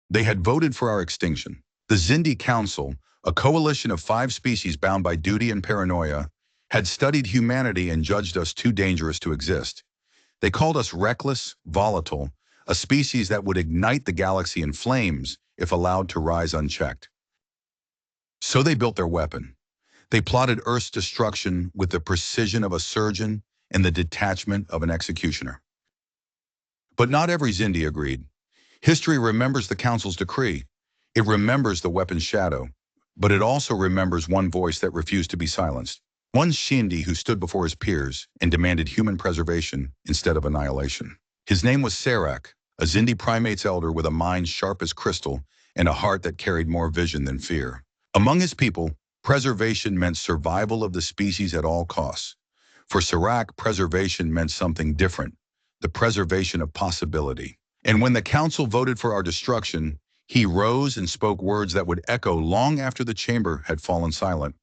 They had voted for our extinction. The Xindi Council, a coalition of 5 species bound by duty and paranoia, had studied humanity and judged us too dangerous to exist. They called us reckless, volatile, a species that would ignite the galaxy in flames if allowed to rise unchecked. So they built their weapon. They plotted Earth's destruction with the precision of a surgeon and the detachment of an executioner. But not every Xindi agreed. History remembers the Council's decree. It remembers the weapon's shadow, but it also remembers one voice that refused to be silenced. One Xindi who stood before his peers and demanded human preservation instead of annihilation. His name was Serac, a Xindi primate's elder with a mind sharp as crystal and a heart that carried more vision than fear. Among his people, preservation meant survival of the species at all costs. For Serac, preservation meant something different, the preservation of possibility. And when the council voted for our destruction, he rose and spoke words that would echo long after the chamber had fallen silent.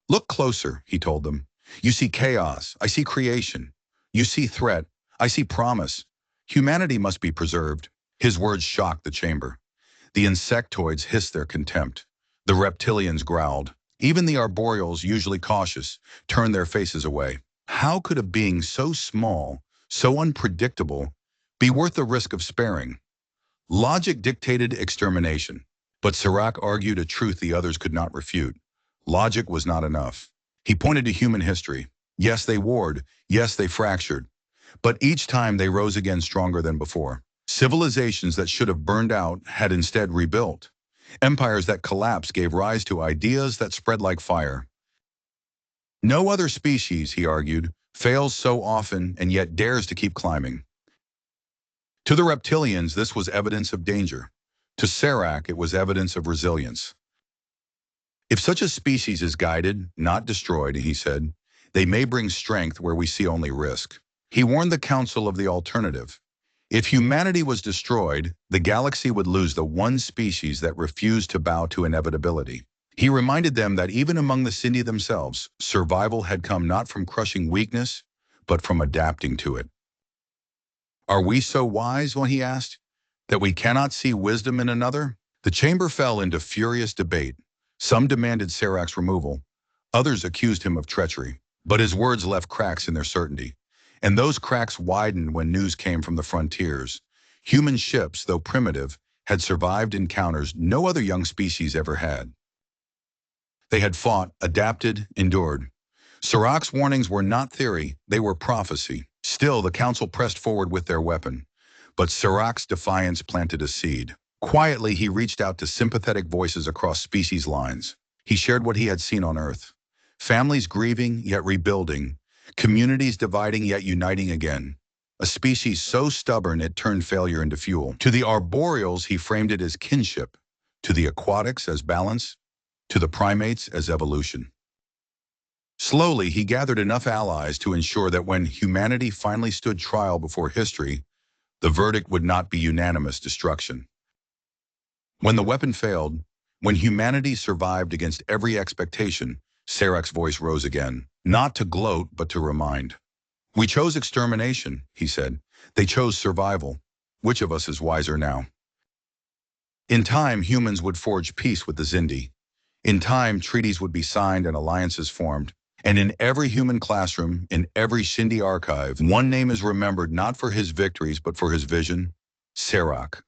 "Look closer," he told them. "You see chaos, I see creation. You see threat, I see promise. Humanity must be preserved." His words shocked the chamber. The insectoids hissed their contempt. The reptilians growled. Even the arboreals, usually cautious, turned their faces away. How could a being so small, so unpredictable, be worth the risk of sparing? Logic dictated extermination, but Serac argued a truth the others could not refute. Logic was not enough. He pointed to human history. Yes, they warred. Yes, they fractured. But each time they rose again stronger than before. Civilizations that should have burned out had instead rebuilt. Empires that collapsed gave rise to ideas that spread like fire. No other species, he argued, fails so often and yet dares to keep climbing. To the reptilians, this was evidence of danger. To Serac, it was evidence of resilience. If such a species is guided, not destroyed, he said, they may bring strength where we see only risk. He warned the council of the alternative. If humanity was destroyed, the galaxy would lose the one species that refused to bow to inevitability. He reminded them that even among the Xindi themselves, survival had come not from crushing weakness, but from adapting to it. "Are we so wise," when he asked, "that we cannot see wisdom in another?" The chamber fell into furious debate. Some demanded Serac's removal. Others accused him of treachery. But his words left cracks in their certainty. And those cracks widened when news came from the frontiers. Human ships, though primitive, had survived encounters no other young species ever had. They had fought, adapted, endured. Serac's warnings were not theory, they were prophecy. Still, the council pressed forward with their weapon. But Serac's defiance planted a seed. Quietly, he reached out to sympathetic voices across species lines. He shared what he had seen on Earth. Families grieving, yet rebuilding. Communities dividing, yet uniting again. A species so stubborn it turned failure into fuel. To the arboreals, he framed it as kinship. To the aquatics as balance. To the primates as evolution. Slowly, he gathered enough allies to ensure that when humanity finally stood trial before history, the verdict would not be unanimous destruction. When the weapon failed, when humanity survived against every expectation, Serac's voice rose again, not to gloat, but to remind. "We chose extermination," he said. "They chose survival. Which of us is wiser now?" In time, humans would forge peace with the Xindi. In time, treaties would be signed and alliances formed. And in every human classroom, in every Xindi archive, one name is remembered not for his victories, but for his vision: Serac.